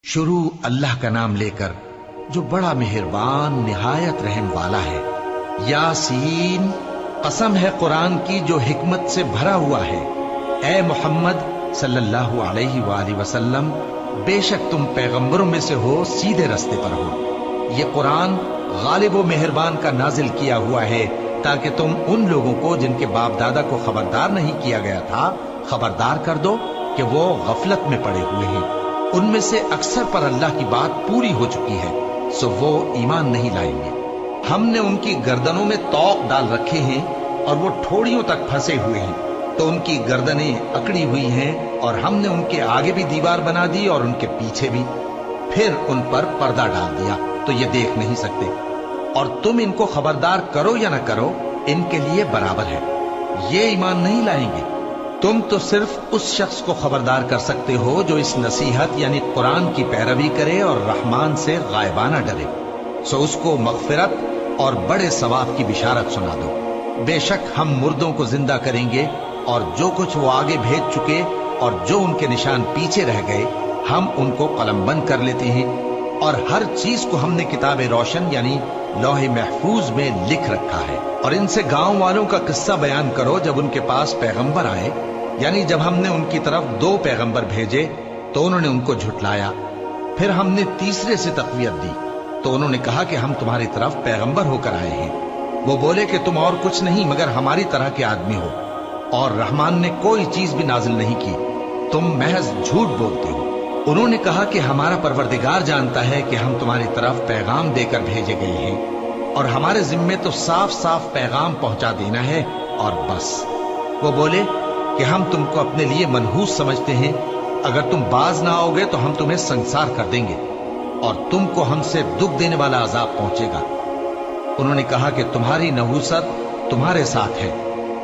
शुरू अल्लाह का नाम लेकर जो बड़ा मेहरबान निहायत रहम वाला है। यासीन, कसम है कुरान की जो हिकमत से भरा हुआ है। ए मोहम्मद सल्लल्लाहु अलैहि वसल्लम, बेशक तुम पैगंबरों में से हो, सीधे रास्ते पर हो। ये कुरान गालिब व मेहरबान का नाजिल किया हुआ है ताकि तुम उन लोगों को जिनके बाप दादा को खबरदार नहीं किया गया था खबरदार कर दो कि वो गफलत में पड़े हुए हैं। उनमें से अक्सर पर अल्लाह की बात पूरी हो चुकी है, सो वो ईमान नहीं लाएंगे। हमने उनकी गर्दनों में तौक डाल रखे हैं और वो ठोड़ियों तक फंसे हुए हैं, तो उनकी गर्दनें अकड़ी हुई हैं और हमने उनके आगे भी दीवार बना दी और उनके पीछे भी। फिर उन पर पर्दा डाल दिया तो ये देख नहीं सकते। और तुम इनको खबरदार करो या न करो, इनके लिए बराबर है, ये ईमान नहीं लाएंगे। तुम तो सिर्फ उस शख्स को खबरदार कर सकते हो जो इस नसीहत यानी कुरान की पैरवी करे और रहमान से गायबाना डरे, सो उसको मगफिरत और बड़े सवाब की बिशारत सुना दो। बेशक हम मुर्दों को जिंदा करेंगे और जो कुछ वो आगे भेज चुके और जो उनके निशान पीछे रह गए हम उनको कलमबंद कर लेते हैं। और हर चीज को हमने किताब रोशन यानी लौहे महफूज में लिख रखा है। और इनसे गांव वालों का किस्सा बयान करो जब उनके पास पैगंबर आए, यानी जब हमने उनकी तरफ 2 पैगंबर भेजे तो उन्होंने उनको झुटलाया। फिर हमने तीसरे से तक़वियत दी तो उन्होंने कहा कि हम तुम्हारी तरफ पैगंबर होकर आए हैं। वो बोले कि तुम और कुछ नहीं मगर हमारी तरह के आदमी हो और रहमान ने कोई चीज भी नाजिल नहीं की, तुम महज झूठ बोलते हो। उन्होंने कहा कि हमारा परवरदिगार जानता है कि हम तुम्हारी तरफ पैगाम देकर भेजे गए हैं और हमारे जिम्मे तो साफ साफ पैगाम पहुंचा देना है और बस। वो बोले कि हम तुमको अपने लिए मनहूस समझते हैं, अगर तुम बाज ना आओगे तो हम तुम्हें संसार कर देंगे और तुमको हमसे दुख देने वाला अजाब पहुंचेगा। उन्होंने कहा कि तुम्हारी नहूसत तुम्हारे साथ है,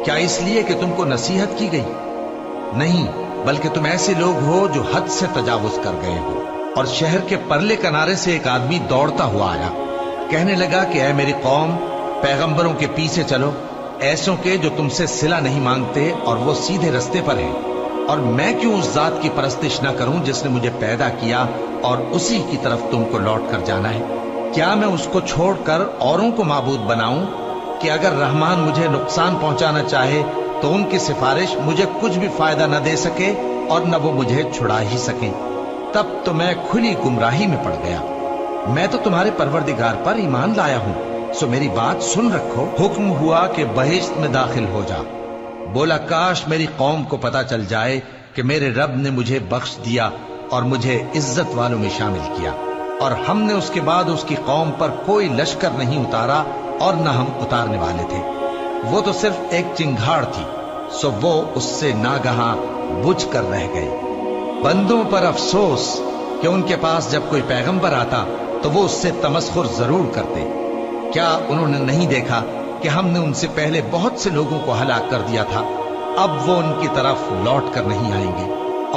क्या इसलिए कि तुमको नसीहत की गई? नहीं, बल्कि तुम ऐसे लोग हो जो हद से तजावुज कर गए हो। और शहर के परले किनारे से एक आदमी दौड़ता हुआ आया, कहने लगा कि ऐ मेरी कौम, पैगंबरों के पीछे चलो, ऐसों के जो तुमसे सिला नहीं मांगते और वो सीधे रास्ते पर हैं। और मैं क्यों उस जात की परस्तिश न करूं जिसने मुझे पैदा किया और उसी की तरफ तुमको लौट कर जाना है? क्या मैं उसको छोड़कर औरों को माबूद बनाऊं कि अगर रहमान मुझे नुकसान पहुंचाना चाहे तो उनकी सिफारिश मुझे कुछ भी फायदा न दे सके और न वो मुझे छुड़ा ही सके? तब तो मैं खुली गुमराही में पड़ गया। मैं तो तुम्हारे परवरदिगार पर ईमान लाया हूं, सो मेरी बात सुन रखो। हुक्म हुआ कि बहिश्त में दाखिल हो जा। बोला काश मेरी कौम को पता चल जाए कि मेरे रब ने मुझे बख्श दिया और मुझे इज्जत वालों में शामिल किया और हमने उसके बाद उसकी कौम पर कोई लश्कर नहीं उतारा और न हम उतारने वाले थे। वो तो सिर्फ एक चिंगाड़ थी, सो वो उससे नागहां बुझ कर रह गए। बंदों पर अफसोस कि उनके पास जब कोई पैगंबर आता तो वो उससे तमस्खुर जरूर करते। क्या उन्होंने नहीं देखा कि हमने उनसे पहले बहुत से लोगों को हलाक कर दिया था? अब वो उनकी तरफ लौट कर नहीं आएंगे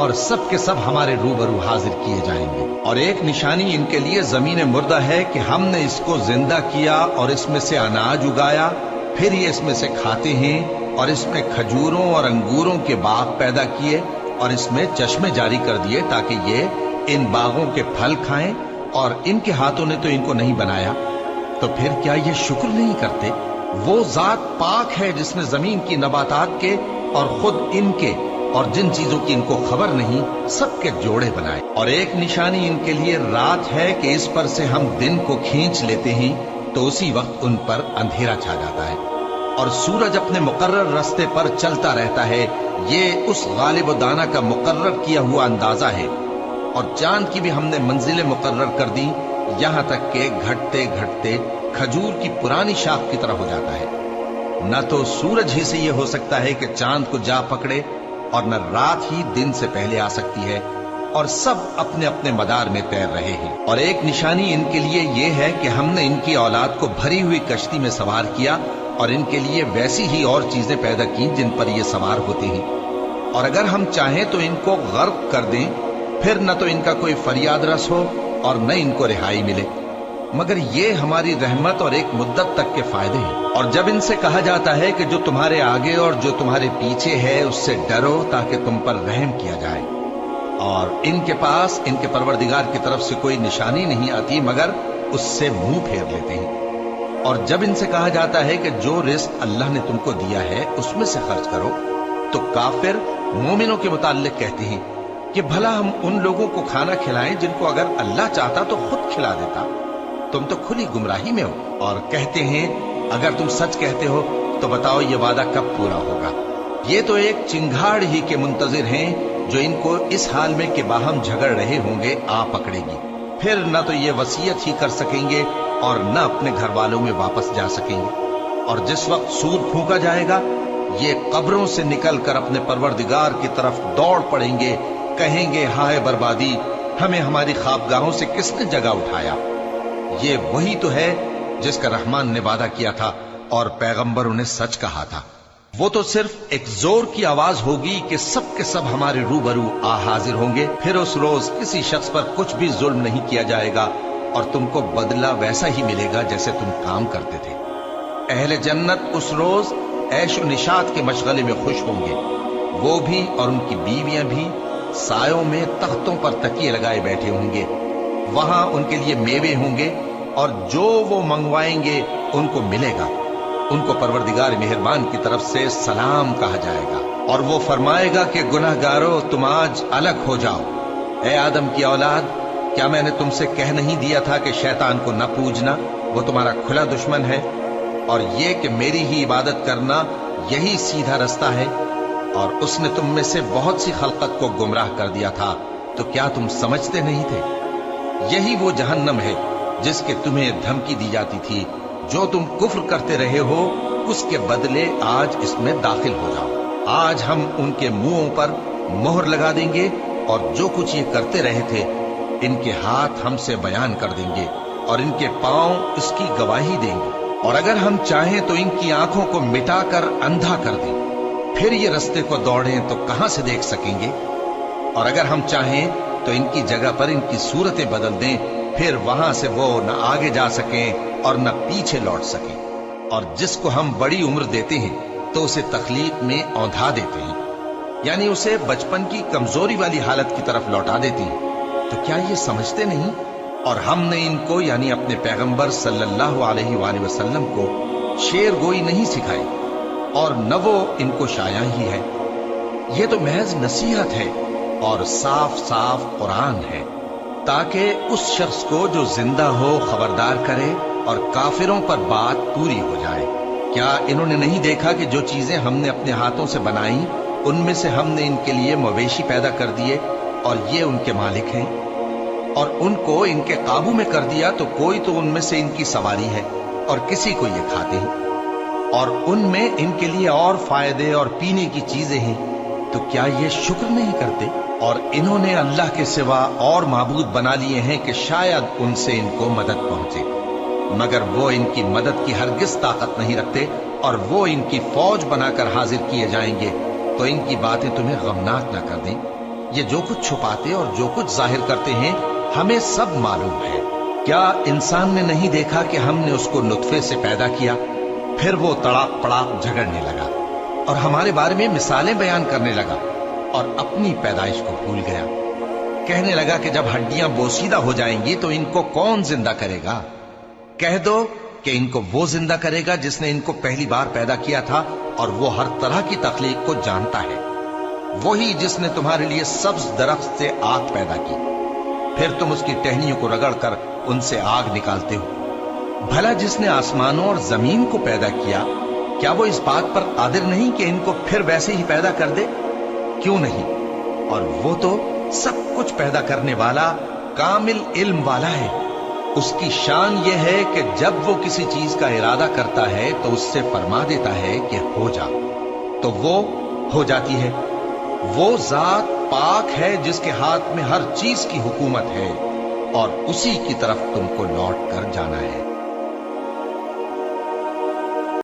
और सब के सब हमारे रूबरू हाजिर किए जाएंगे। और एक निशानी इनके लिए जमीन मुर्दा है कि हमने इसको जिंदा किया और इसमें से अनाज उगाया, फिर ये इसमें से खाते हैं और इसमें खजूरों और अंगूरों के बाग पैदा किए और इसमें चश्मे जारी कर दिए ताकि ये इन बागों के फल खाएं, और इनके हाथों ने तो इनको नहीं बनाया, तो फिर क्या ये शुक्र नहीं करते? वो जात पाक है जिसने जमीन की नबातात के और खुद इनके और जिन चीजों की इनको खबर नहीं सबके जोड़े बनाए। और एक निशानी इनके लिए रात है कि इस पर से हम दिन को खींच लेते हैं तो उसी वक्त उन पर अंधेरा छा जाता है और सूरज अपने मुकर्रर रास्ते पर चलता रहता है। ये उस गालिब दाना का मुकर्रर किया हुआ अंदाजा है। और चांद की भी हमने मंजिलें मुकर्रर कर दी, यहां तक के घटते घटते खजूर की पुरानी शाख की तरह हो जाता है। न तो सूरज ही से यह हो सकता है कि चांद को जा पकड़े और न रात ही दिन से पहले आ सकती है, और सब अपने अपने मदार में तैर रहे हैं। और एक निशानी इनके लिए यह है कि हमने इनकी औलाद को भरी हुई कश्ती में सवार किया और इनके लिए वैसी ही और चीजें पैदा की जिन पर ये सवार होते हैं। और अगर हम चाहें तो इनको गर्क कर दें, फिर न तो इनका कोई फरियाद रस हो और न इनको रिहाई मिले, मगर ये हमारी रहमत और एक मुद्दत तक के फायदे हैं। और जब इनसे कहा जाता है कि जो तुम्हारे आगे और जो तुम्हारे पीछे है उससे डरो ताकि तुम पर रहम किया जाए, और इनके पास इनके परवरदिगार की तरफ से कोई निशानी नहीं आती मगर उससे मुंह फेर लेते हैं। और जब इनसे कहा जाता है कि जो रिस्क अल्लाह ने तुमको दिया है उसमें से खर्च करो, तो काफिर मोमिनों के मुताल्लिक कहते हैं कि भला हम उन लोगों को खाना खिलाएं जिनको अगर अल्लाह चाहता तो खुद खिला देता। तुम तो खुली गुमराही में हो। और कहते हैं अगर तुम सच कहते हो तो बताओ ये वादा कब पूरा होगा। ये तो एक चिंगाड़ ही के मुंतजिर हैं जो इनको इस हाल में कि बाहम झगड़ रहे होंगे आ पकड़ेगी। फिर न तो ये वसीयत ही कर सकेंगे और न अपने घर वालों में वापस जा सकेंगे। और जिस वक्त सूर फूंका जाएगा ये कब्रों से निकलकर अपने परवरदिगार की तरफ दौड़ पड़ेंगे, कहेंगे हाय बर्बादी, हमें हमारी ख्वाबगाहों से किसने जगा उठाया। ये वही तो है जिसका रहमान ने वादा किया था और पैगंबरों ने सच कहा था। वो तो सिर्फ एक जोर की आवाज होगी कि सब के सब हमारे रूबरू आ हाजिर होंगे। फिर उस रोज किसी शख्स पर कुछ भी जुल्म नहीं किया जाएगा और तुमको बदला वैसा ही मिलेगा जैसे तुम काम करते थे। अहले जन्नत उस रोज ऐश निशात के मशगले में खुश होंगे, वो भी और उनकी बीवियां भी सायों में तख्तों पर तकिए लगाए बैठे होंगे। वहां उनके लिए मेवे होंगे और जो वो मंगवाएंगे उनको मिलेगा। उनको परवरदिगार मेहरबान की तरफ से सलाम कहा जाएगा और वो फरमाएगा कि गुनहगारों तुम आज अलग हो जाओ। ए आदम की औलाद, क्या मैंने तुमसे कह नहीं दिया था कि शैतान को न पूजना, वो तुम्हारा खुला दुश्मन है, और ये कि मेरी ही इबादत करना यही सीधा रास्ता है। और उसने तुम में से बहुत सी खलकत को गुमराह कर दिया था, तो क्या तुम समझते नहीं थे? यही वो जहन्नम है जिसके तुम्हें धमकी दी जाती थी। जो तुम कुफ्र करते रहे हो उसके बदले आज इसमें दाखिल हो जाओ। आज हम उनके मुंहों पर मोहर लगा देंगे और जो कुछ ये करते रहे थे इनके हाथ हमसे बयान कर देंगे और इनके पांव इसकी गवाही देंगे। और अगर हम चाहें तो इनकी आंखों को मिटाकर अंधा कर दें, फिर ये रास्ते को दौड़ें तो कहां से देख सकेंगे। और अगर हम चाहें तो इनकी जगह पर इनकी सूरतें बदल दें, फिर वहां से वो न आगे जा सकें और न पीछे लौट सकें। और जिसको हम बड़ी उम्र देते हैं तो उसे तखलीक में औंधा देते हैं, यानी उसे बचपन की कमजोरी वाली हालत की तरफ लौटा देते हैं। तो क्या ये समझते नहीं? और हमने इनको यानी अपने पैगंबर सल्लल्लाहु अलैहि वसल्लम को शेर गोई नहीं सिखाई और न वो इनको शाया ही है। ये तो महज नसीहत है और साफ साफ कुरान है, ताकि उस शख्स को जो जिंदा हो खबरदार करे और काफिरों पर बात पूरी हो जाए। क्या इन्होंने नहीं देखा कि जो चीजें हमने अपने हाथों से बनाई उनमें से हमने इनके लिए मवेशी पैदा कर दिए और ये उनके मालिक हैं, और उनको इनके काबू में कर दिया तो कोई तो उनमें से इनकी सवारी है और किसी को ये खाते हैं, और उनमें इनके लिए और फायदे और पीने की चीजें हैं। तो क्या ये शुक्र नहीं करते? और इन्होंने अल्लाह के सिवा और माबूद बना लिए हैं कि शायद उनसे इनको मदद पहुंचे, मगर वो इनकी मदद की हरगिज ताकत नहीं रखते और वो इनकी फौज बनाकर हाजिर किए जाएंगे। तो इनकी बातें तुम्हें गमनाक न कर दें। ये जो कुछ छुपाते और जो कुछ जाहिर करते हैं हमें सब मालूम है। क्या इंसान ने नहीं देखा कि हमने उसको नुत्फे से पैदा किया, फिर वो तड़ाक पड़ाक झगड़ने लगा और हमारे बारे में मिसालें बयान करने लगा और अपनी पैदाइश को भूल गया। कहने लगा कि जब हड्डियां बोसीदा हो जाएंगी तो इनको कौन जिंदा करेगा? कह दो कि इनको वो जिंदा करेगा जिसने इनको पहली बार पैदा किया था, और वो हर तरह की तख्लीक को जानता है। वही जिसने तुम्हारे लिए सब्ज दरख्त से आग पैदा की, फिर तुम उसकी टहनियों को रगड़कर उनसे आग निकालते हो। भला जिसने आसमानों और जमीन को पैदा किया, क्या वो इस बात पर कादिर नहीं कि इनको फिर वैसे ही पैदा कर दे? क्यों नहीं? और वो तो सब कुछ पैदा करने वाला कामिल इल्म वाला है। उसकी शान ये है कि जब वो किसी चीज का इरादा करता है तो उससे फरमा देता है कि हो जा, तो वो हो जाती है। वो जात पाक है जिसके हाथ में हर चीज की हुकूमत है और उसी की तरफ तुमको लौट कर जाना है।